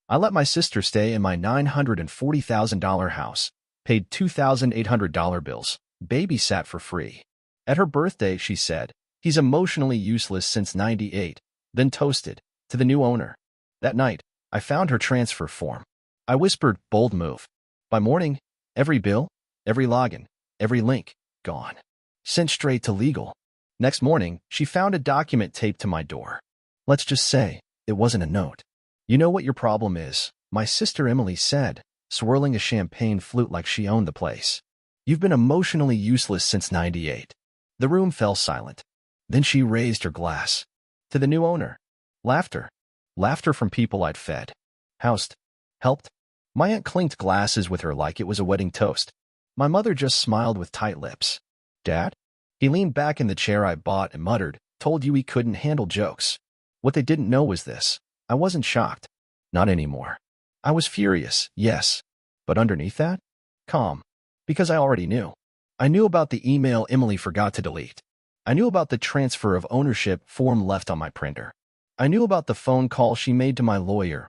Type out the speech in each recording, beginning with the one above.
I let my sister stay in my $940,000 house, paid $2,800 bills, babysat for free. At her birthday, she said, "He's emotionally useless since '98, then toasted, to the new owner." That night, I found her transfer form. I whispered, "Bold move." By morning, every bill, every login, every link, gone. Sent straight to legal. Next morning, she found a document taped to my door. Let's just say, it wasn't a note. "You know what your problem is," my sister Emily said, swirling a champagne flute like she owned the place. "You've been emotionally useless since '98. The room fell silent. Then she raised her glass. To the new owner. Laughter. Laughter from people I'd fed. Housed. Helped. My aunt clinked glasses with her like it was a wedding toast. My mother just smiled with tight lips. Dad? He leaned back in the chair I bought and muttered, "Told you he couldn't handle jokes." What they didn't know was this. I wasn't shocked. Not anymore. I was furious, yes. But underneath that? Calm. Because I already knew. I knew about the email Emily forgot to delete. I knew about the transfer of ownership form left on my printer. I knew about the phone call she made to my lawyer,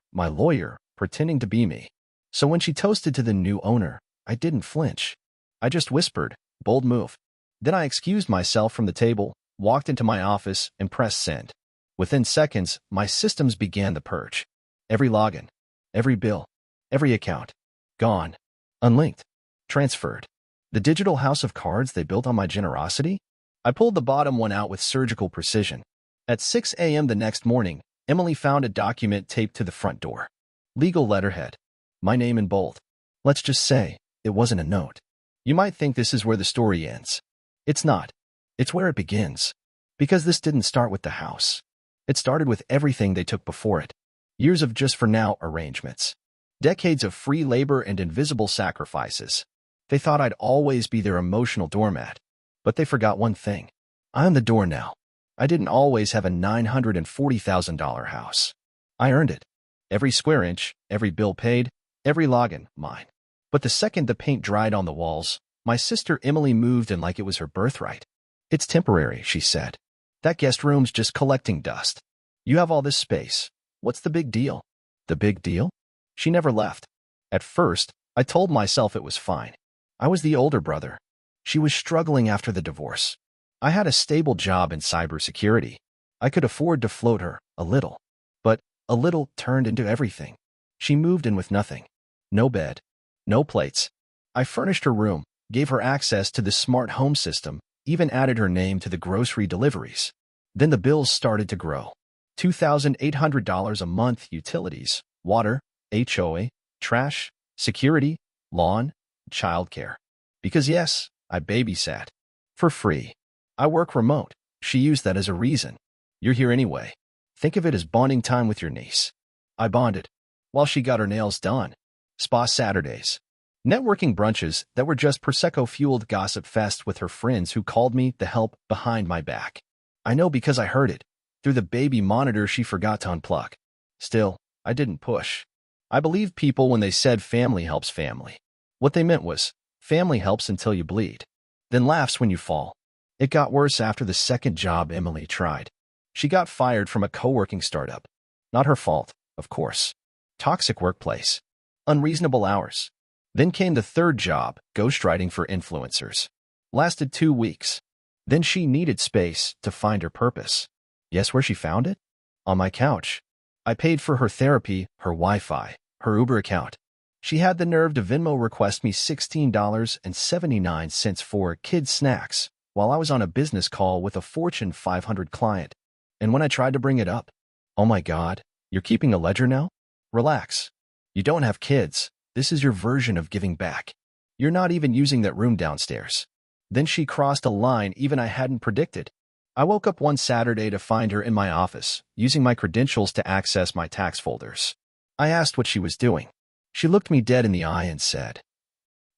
pretending to be me. So when she toasted to the new owner, I didn't flinch. I just whispered, "Bold move." Then I excused myself from the table, walked into my office, and pressed send. Within seconds, my systems began the purge. Every login, every bill, every account. Gone. Unlinked. Transferred. The digital house of cards they built on my generosity? I pulled the bottom one out with surgical precision. At 6 a.m. the next morning, Emily found a document taped to the front door. Legal letterhead. My name in bold. Let's just say, it wasn't a note. You might think this is where the story ends. It's not. It's where it begins. Because this didn't start with the house. It started with everything they took before it. Years of just-for-now arrangements. Decades of free labor and invisible sacrifices. They thought I'd always be their emotional doormat. But they forgot one thing. I'm the door now. I didn't always have a $940,000 house. I earned it. Every square inch, every bill paid, every login, mine. But the second the paint dried on the walls, my sister Emily moved in like it was her birthright. "It's temporary," she said. "That guest room's just collecting dust. You have all this space. What's the big deal?" The big deal? She never left. At first, I told myself it was fine. I was the older brother. She was struggling after the divorce. I had a stable job in cybersecurity. I could afford to float her, a little. But a little turned into everything. She moved in with nothing. No bed. No plates. I furnished her room, gave her access to the smart home system, even added her name to the grocery deliveries. Then the bills started to grow. $2,800 a month utilities, water, HOA, trash, security, lawn, childcare. Because yes, I babysat. For free. I work remote. She used that as a reason. You're here anyway. Think of it as bonding time with your niece. I bonded. While she got her nails done. Spa Saturdays. Networking brunches that were just Prosecco-fueled gossip fest with her friends who called me the help behind my back. I know because I heard it. Through the baby monitor she forgot to unplug. Still, I didn't push. I believed people when they said family helps family. What they meant was, family helps until you bleed. Then laughs when you fall. It got worse after the second job Emily tried. She got fired from a co-working startup. Not her fault, of course. Toxic workplace. Unreasonable hours. Then came the third job, ghostwriting for influencers. Lasted 2 weeks. Then she needed space to find her purpose. Guess where she found it? On my couch. I paid for her therapy, her Wi-Fi, her Uber account. She had the nerve to Venmo request me $16.79 for kids' snacks while I was on a business call with a Fortune 500 client. And when I tried to bring it up, "Oh my God, you're keeping a ledger now? Relax. You don't have kids. This is your version of giving back. You're not even using that room downstairs." Then she crossed a line even I hadn't predicted. I woke up one Saturday to find her in my office, using my credentials to access my tax folders. I asked what she was doing. She looked me dead in the eye and said,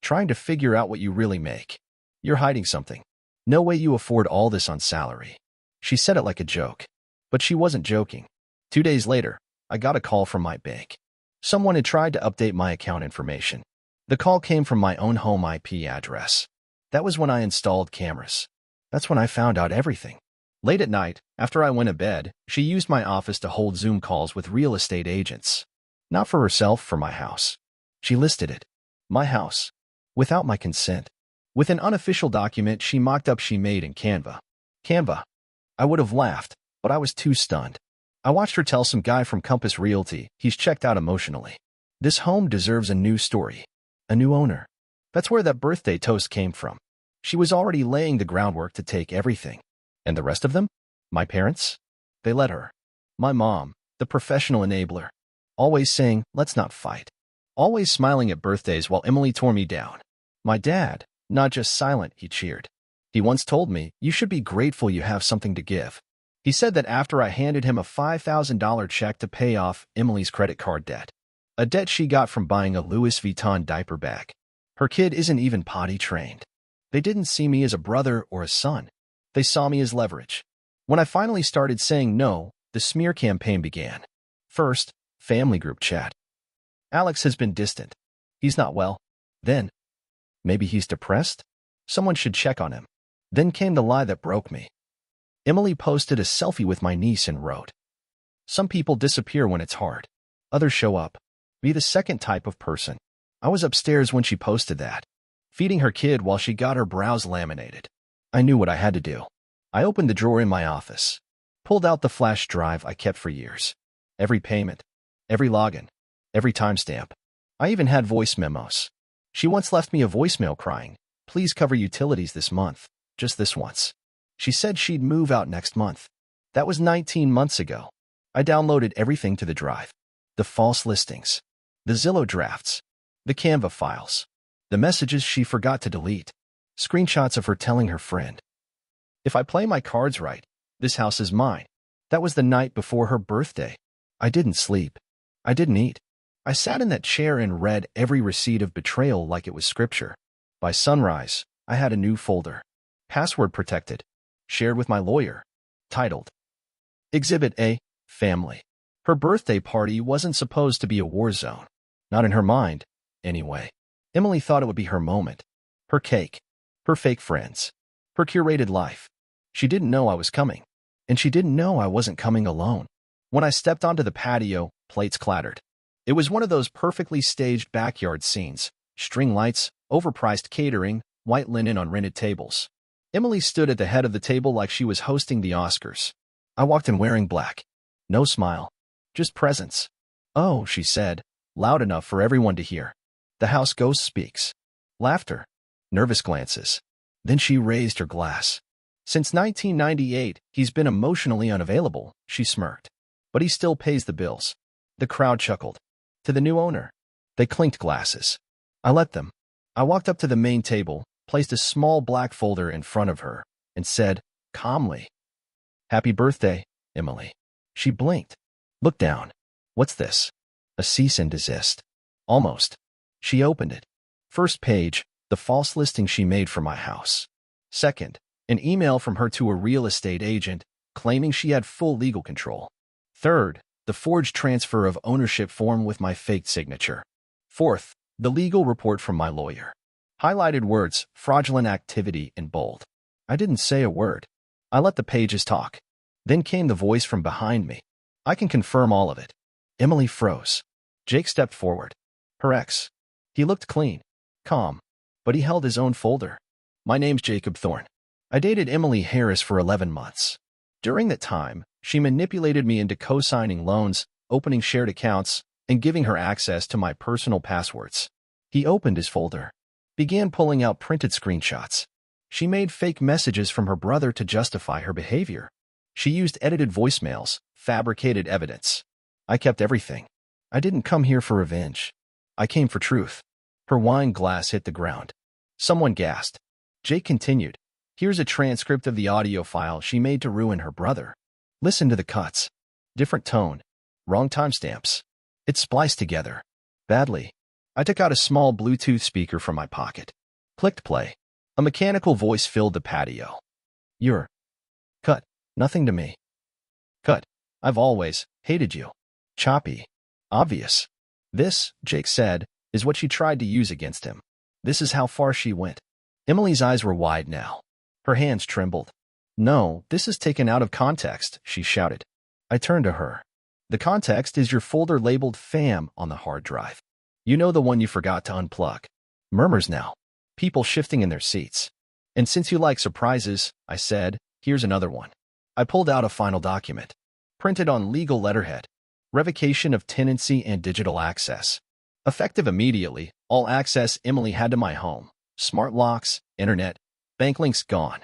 "Trying to figure out what you really make. You're hiding something. No way you afford all this on salary." She said it like a joke. But she wasn't joking. 2 days later, I got a call from my bank. Someone had tried to update my account information. The call came from my own home IP address. That was when I installed cameras. That's when I found out everything. Late at night, after I went to bed, she used my office to hold Zoom calls with real estate agents. Not for herself, for my house. She listed it. My house. Without my consent. With an unofficial document she mocked up she made in Canva. Canva. I would have laughed, but I was too stunned. I watched her tell some guy from Compass Realty he's checked out emotionally. This home deserves a new story. A new owner. That's where that birthday toast came from. She was already laying the groundwork to take everything. And the rest of them? My parents? They let her. My mom, the professional enabler. Always saying, let's not fight. Always smiling at birthdays while Emily tore me down. My dad, not just silent, he cheered. He once told me, you should be grateful you have something to give. He said that after I handed him a $5,000 check to pay off Emily's credit card debt. A debt she got from buying a Louis Vuitton diaper bag. Her kid isn't even potty trained. They didn't see me as a brother or a son. They saw me as leverage. When I finally started saying no, the smear campaign began. First, family group chat. Alex has been distant. He's not well. Then, maybe he's depressed? Someone should check on him. Then came the lie that broke me. Emily posted a selfie with my niece and wrote, some people disappear when it's hard. Others show up. Be the second type of person. I was upstairs when she posted that, feeding her kid while she got her brows laminated. I knew what I had to do. I opened the drawer in my office, pulled out the flash drive I kept for years. Every payment, every login, every timestamp. I even had voice memos. She once left me a voicemail crying, please cover utilities this month, just this once. She said she'd move out next month. That was 19 months ago. I downloaded everything to the drive. The false listings, the Zillow drafts, the Canva files, the messages she forgot to delete, screenshots of her telling her friend, if I play my cards right, this house is mine. That was the night before her birthday. I didn't sleep. I didn't eat. I sat in that chair and read every receipt of betrayal like it was scripture. By sunrise, I had a new folder, password protected, shared with my lawyer, titled Exhibit A, Family. Her birthday party wasn't supposed to be a war zone. Not in her mind, anyway. Emily thought it would be her moment. Her cake. Her fake friends. Her curated life. She didn't know I was coming. And she didn't know I wasn't coming alone. When I stepped onto the patio, plates clattered. It was one of those perfectly staged backyard scenes. String lights, overpriced catering, white linen on rented tables. Emily stood at the head of the table like she was hosting the Oscars. I walked in wearing black. No smile. Just presence. Oh, she said, loud enough for everyone to hear. The house ghost speaks. Laughter. Nervous glances. Then she raised her glass. Since 1998, he's been emotionally unavailable, she smirked. But he still pays the bills. The crowd chuckled. To the new owner. They clinked glasses. I let them. I walked up to the main table, placed a small black folder in front of her, and said, calmly, Happy birthday, Emily. She blinked. Looked down. What's this? A cease and desist. Almost. She opened it. First page, the false listing she made for my house. Second, an email from her to a real estate agent claiming she had full legal control. Third, the forged transfer of ownership form with my faked signature. Fourth, the legal report from my lawyer. Highlighted words, fraudulent activity in bold. I didn't say a word. I let the pages talk. Then came the voice from behind me. I can confirm all of it. Emily froze. Jake stepped forward. Her ex. He looked clean, calm, but he held his own folder. My name's Jacob Thorne. I dated Emily Harris for 11 months. During that time, she manipulated me into co-signing loans, opening shared accounts, and giving her access to my personal passwords. He opened his folder, began pulling out printed screenshots. She made fake messages from her brother to justify her behavior. She used edited voicemails, fabricated evidence. I kept everything. I didn't come here for revenge. I came for truth. Her wine glass hit the ground. Someone gasped. Jake continued. Here's a transcript of the audio file she made to ruin her brother. Listen to the cuts. Different tone. Wrong timestamps. It's spliced together. Badly. I took out a small Bluetooth speaker from my pocket. Clicked play. A mechanical voice filled the patio. You're. Cut. Nothing to me. Cut. I've always hated you. Choppy. Obvious. This, Jake said, is what she tried to use against him. This is how far she went. Emily's eyes were wide now. Her hands trembled. No, this is taken out of context, she shouted. I turned to her. The context is your folder labeled FAM on the hard drive. You know, the one you forgot to unplug. Murmurs now. People shifting in their seats. And since you like surprises, I said, here's another one. I pulled out a final document. Printed on legal letterhead. Revocation of tenancy and digital access. Effective immediately, all access Emily had to my home. Smart locks, internet, bank links gone.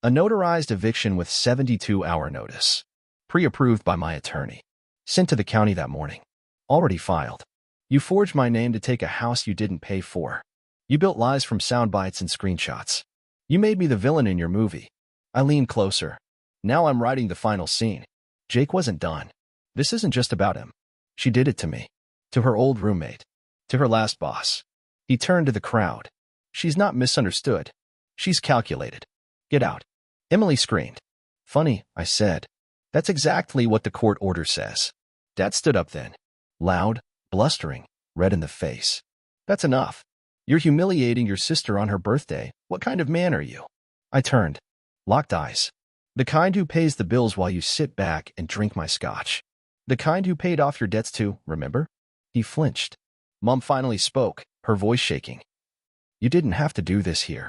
A notarized eviction with 72-hour notice. Pre-approved by my attorney. Sent to the county that morning. Already filed. You forged my name to take a house you didn't pay for. You built lies from sound bites and screenshots. You made me the villain in your movie. I leaned closer. Now I'm writing the final scene. Jake wasn't done. This isn't just about him. She did it to me. To her old roommate. To her last boss. He turned to the crowd. She's not misunderstood. She's calculated. Get out. Emily screamed. Funny, I said. That's exactly what the court order says. Dad stood up then. Loud, blustering, red in the face. That's enough. You're humiliating your sister on her birthday. What kind of man are you? I turned. Locked eyes. The kind who pays the bills while you sit back and drink my scotch. The kind who paid off your debts too, remember? He flinched. Mom finally spoke, her voice shaking. You didn't have to do this here.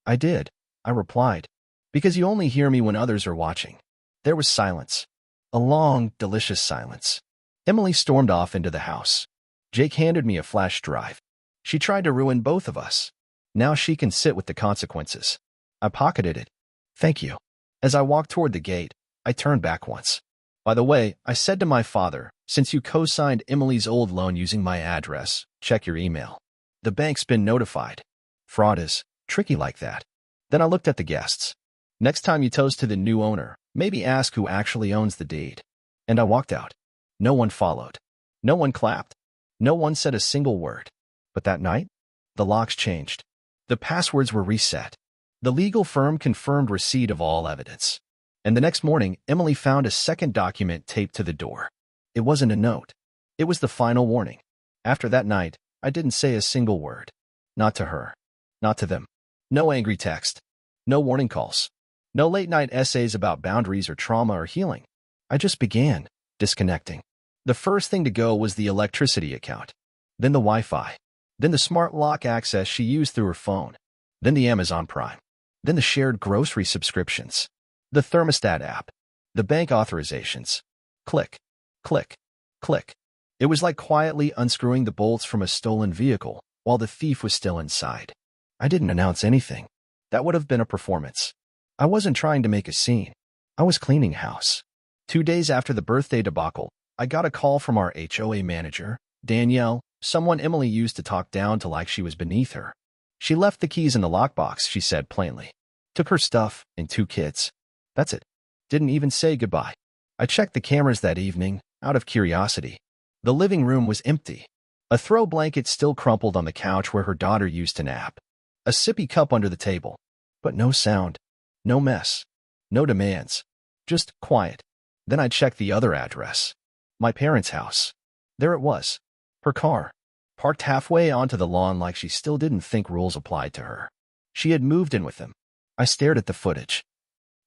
I did, I replied. Because you only hear me when others are watching. There was silence. A long, delicious silence. Emily stormed off into the house. Jake handed me a flash drive. She tried to ruin both of us. Now she can sit with the consequences. I pocketed it. Thank you. As I walked toward the gate, I turned back once. By the way, I said to my father, since you co-signed Emily's old loan using my address, check your email. The bank's been notified. Fraud is tricky like that. Then I looked at the guests. Next time you toast to the new owner, maybe ask who actually owns the deed. And I walked out. No one followed. No one clapped. No one said a single word. But that night, the locks changed. The passwords were reset. The legal firm confirmed receipt of all evidence. And the next morning, Emily found a second document taped to the door. It wasn't a note. It was the final warning. After that night, I didn't say a single word. Not to her. Not to them. No angry text. No warning calls. No late-night essays about boundaries or trauma or healing. I just began disconnecting. The first thing to go was the electricity account. Then the Wi-Fi. Then the smart lock access she used through her phone. Then the Amazon Prime. Then the shared grocery subscriptions. The thermostat app. The bank authorizations. Click. Click. Click. It was like quietly unscrewing the bolts from a stolen vehicle while the thief was still inside. I didn't announce anything. That would have been a performance. I wasn't trying to make a scene. I was cleaning house. 2 days after the birthday debacle, I got a call from our HOA manager, Danielle, someone Emily used to talk down to like she was beneath her. She left the keys in the lockbox, she said plainly. Took her stuff and 2 kids. That's it. Didn't even say goodbye. I checked the cameras that evening, out of curiosity. The living room was empty. A throw blanket still crumpled on the couch where her daughter used to nap. A sippy cup under the table. But no sound. No mess. No demands. Just quiet. Then I checked the other address. My parents' house. There it was. Her car. Parked halfway onto the lawn like she still didn't think rules applied to her. She had moved in with them. I stared at the footage.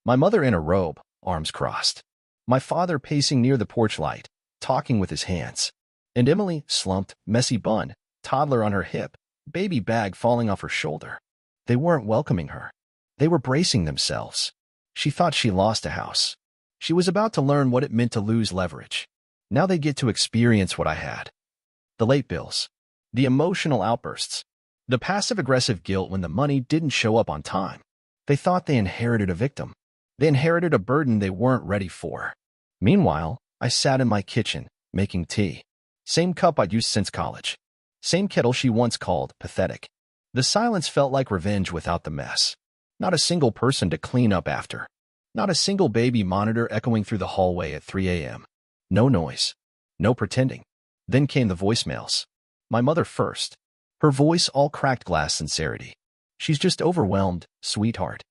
My mother in a robe, arms crossed. My father pacing near the porch light, talking with his hands. And Emily, slumped, messy bun, toddler on her hip, baby bag falling off her shoulder. They weren't welcoming her. They were bracing themselves. She thought she lost a house. She was about to learn what it meant to lose leverage. Now they'd get to experience what I had. The late bills. The emotional outbursts. The passive-aggressive guilt when the money didn't show up on time. They thought they inherited a victim. They inherited a burden they weren't ready for. Meanwhile, I sat in my kitchen, making tea. Same cup I'd used since college. Same kettle she once called pathetic. The silence felt like revenge without the mess. Not a single person to clean up after. Not a single baby monitor echoing through the hallway at 3 a.m. No noise. No pretending. Then came the voicemails. My mother first. Her voice all cracked glass sincerity. She's just overwhelmed, sweetheart.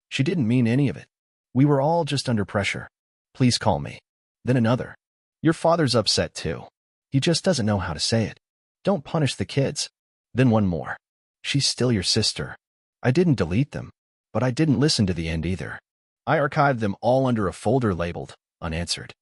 She didn't mean any of it. We were all just under pressure. Please call me. Then another. Your father's upset too. He just doesn't know how to say it. Don't punish the kids. Then one more. She's still your sister. I didn't delete them, but I didn't listen to the end either. I archived them all under a folder labeled unanswered.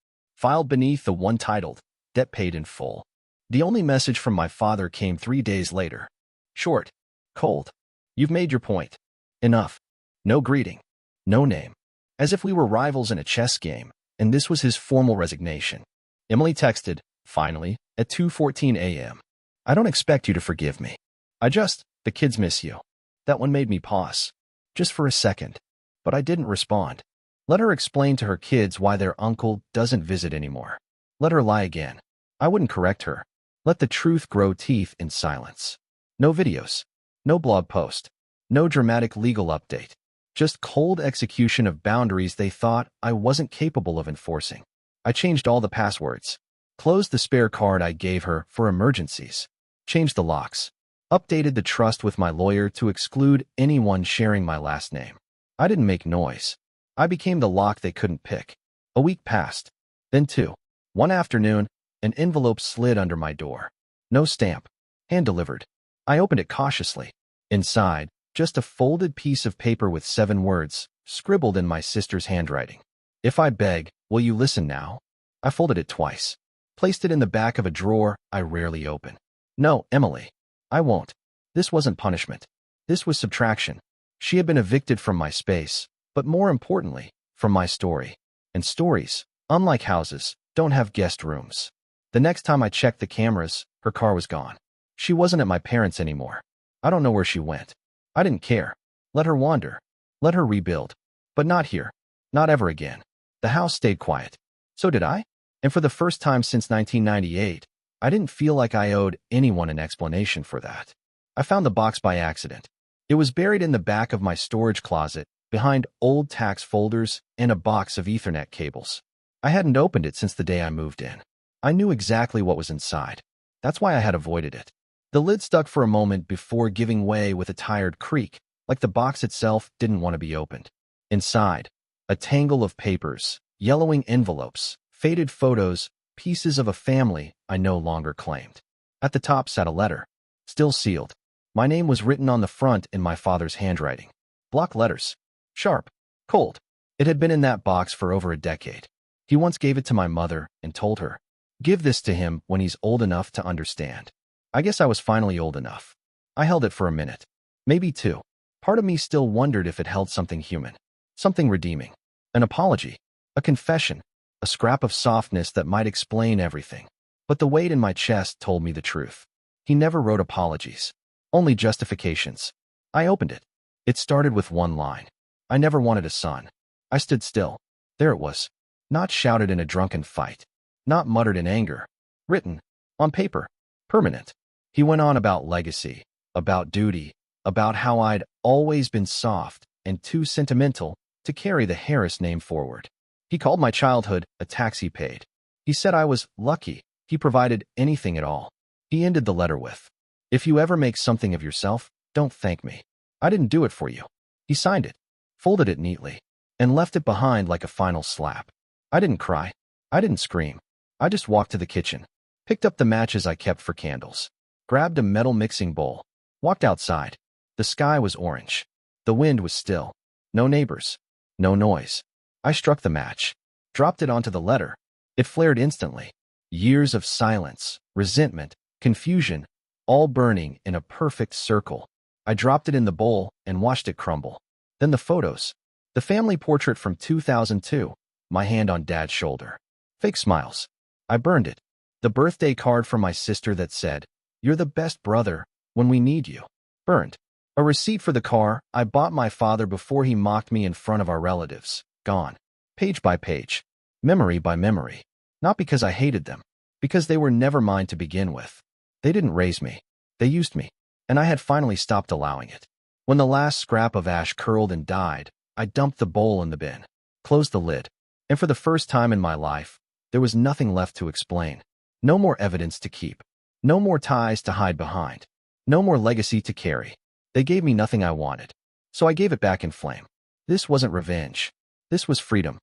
filed beneath the one titled, Debt Paid in Full. The only message from my father came 3 days later. Short, cold. You've made your point. Enough. No greeting. No name. As if we were rivals in a chess game, and this was his formal resignation. Emily texted, finally, at 2:14 a.m. I don't expect you to forgive me. The kids miss you. That one made me pause. Just for a second. But I didn't respond. Let her explain to her kids why their uncle doesn't visit anymore. Let her lie again. I wouldn't correct her. Let the truth grow teeth in silence. No videos. No blog post. No dramatic legal update. Just cold execution of boundaries they thought I wasn't capable of enforcing. I changed all the passwords. Closed the spare card I gave her for emergencies. Changed the locks. Updated the trust with my lawyer to exclude anyone sharing my last name. I didn't make noise. I became the lock they couldn't pick. A week passed. Then 2. One afternoon, an envelope slid under my door. No stamp. Hand-delivered. I opened it cautiously. Inside, just a folded piece of paper with 7 words, scribbled in my sister's handwriting. If I beg, will you listen now? I folded it twice. Placed it in the back of a drawer I rarely open. No, Emily. I won't. This wasn't punishment. This was subtraction. She had been evicted from my space, but more importantly, from my story. And stories, unlike houses, don't have guest rooms. The next time I checked the cameras, her car was gone. She wasn't at my parents' anymore. I don't know where she went. I didn't care. Let her wander. Let her rebuild. But not here. Not ever again. The house stayed quiet. So did I. And for the first time since 1998, I didn't feel like I owed anyone an explanation for that. I found the box by accident. It was buried in the back of my storage closet, behind old tax folders and a box of Ethernet cables. I hadn't opened it since the day I moved in. I knew exactly what was inside. That's why I had avoided it. The lid stuck for a moment before giving way with a tired creak, like the box itself didn't want to be opened. Inside, a tangle of papers, yellowing envelopes, faded photos, pieces of a family I no longer claimed. At the top sat a letter, still sealed. My name was written on the front in my father's handwriting. Block letters. Sharp. Cold. It had been in that box for over a decade. He once gave it to my mother and told her, "Give this to him when he's old enough to understand." I guess I was finally old enough. I held it for a minute. Maybe 2. Part of me still wondered if it held something human. Something redeeming. An apology. A confession. A scrap of softness that might explain everything. But the weight in my chest told me the truth. He never wrote apologies. Only justifications. I opened it. It started with one line. I never wanted a son. I stood still. There it was. Not shouted in a drunken fight. Not muttered in anger. Written. On paper. Permanent. He went on about legacy. About duty. About how I'd always been soft and too sentimental to carry the Harris name forward. He called my childhood a tax he paid. He said I was lucky he provided anything at all. He ended the letter with, "If you ever make something of yourself, don't thank me. I didn't do it for you." He signed it, folded it neatly, and left it behind like a final slap. I didn't cry. I didn't scream. I just walked to the kitchen, picked up the matches I kept for candles, grabbed a metal mixing bowl, walked outside. The sky was orange. The wind was still. No neighbors. No noise. I struck the match, dropped it onto the letter. It flared instantly. Years of silence, resentment, confusion, all burning in a perfect circle. I dropped it in the bowl and watched it crumble. Then the photos. The family portrait from 2002, my hand on Dad's shoulder. Fake smiles. I burned it. The birthday card from my sister that said, "You're the best brother when we need you." Burned. A receipt for the car I bought my father before he mocked me in front of our relatives. Gone. Page by page. Memory by memory. Not because I hated them. Because they were never mine to begin with. They didn't raise me. They used me. And I had finally stopped allowing it. When the last scrap of ash curled and died, I dumped the bowl in the bin. Closed the lid. And for the first time in my life, there was nothing left to explain. No more evidence to keep. No more ties to hide behind. No more legacy to carry. They gave me nothing I wanted. So I gave it back in flame. This wasn't revenge. This was freedom.